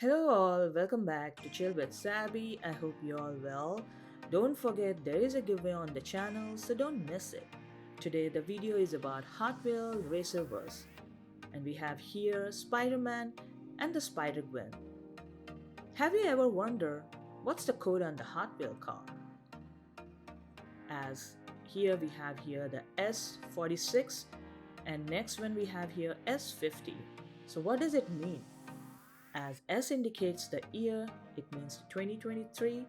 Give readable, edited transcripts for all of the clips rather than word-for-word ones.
Hello all, welcome back to Chill with Sabi. I hope you all well. Don't forget there is a giveaway on the channel, so don't miss it. Today the video is about Hot Wheels Racerverse, and we have here Spider-Man and the Spider-Gwen. Have you ever wondered what's the code on the Hot Wheel car? As here we have here the S46, and next one we have here S50. So what does it mean? As S indicates the year, it means 2023,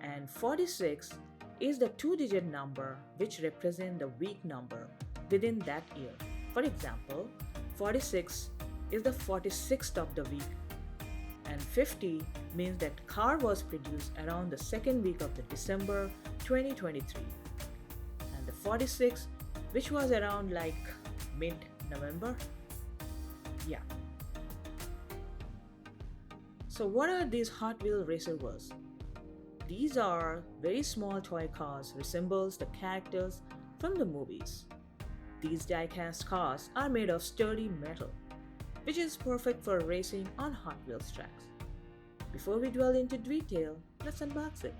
and 46 is the two-digit number which represent the week number within that year. For example, 46 is the 46th of the week, and 50 means that car was produced around the second week of the December 2023, and the 46 which was around like mid-November. Yeah. So what are these Hot Wheels Racerverse? These are very small toy cars resembles the characters from the movies. These diecast cars are made of sturdy metal, which is perfect for racing on Hot Wheels tracks. Before we dwell into detail, let's unbox it.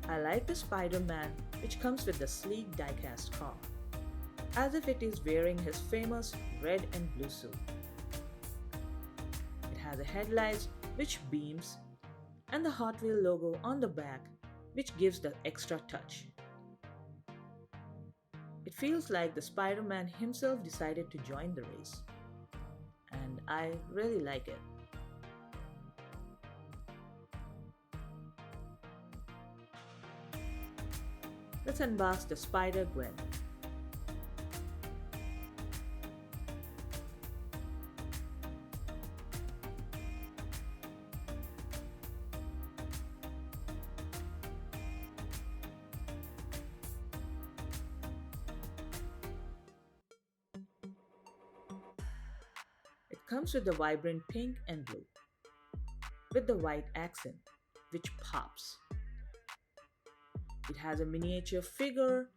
I like the Spider-Man which comes with the sleek diecast car, as if it is wearing his famous red and blue suit. It has a headlights which beams and the Hot Wheel logo on the back which gives the extra touch. It feels like the Spider-Man himself decided to join the race, and I really like it. Let's unbox the Spider-Gwen. It comes with the vibrant pink and blue, with the white accent, which pops. It has a miniature figure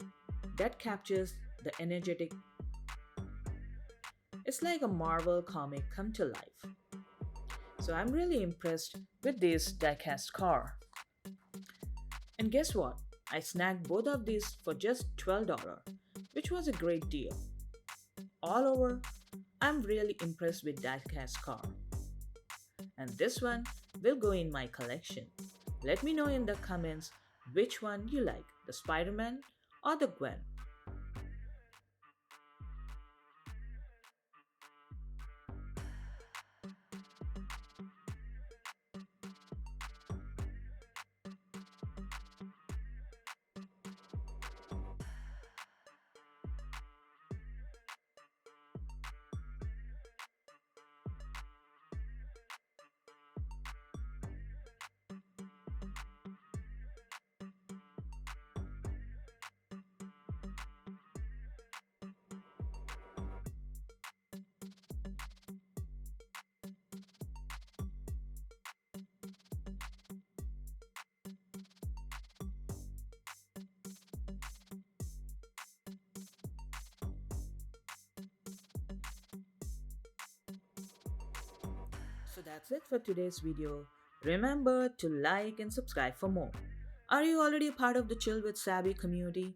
that captures the energetic. It's like a Marvel comic come to life. So I'm really impressed with this diecast car. And guess what? I snagged both of these for just $12, which was a great deal. All over, I'm really impressed with diecast car. And this one will go in my collection. Let me know in the comments which one you like, the Spider-Man or the Gwen. So that's it for today's video. Remember to like and subscribe for more. Are you already part of the Chill with Sabi community?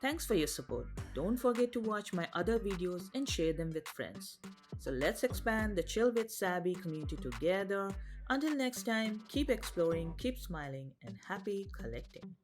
Thanks for your support. Don't forget to watch my other videos and share them with friends. So let's expand the Chill with Sabi community together. Until next time, keep exploring, keep smiling, and happy collecting.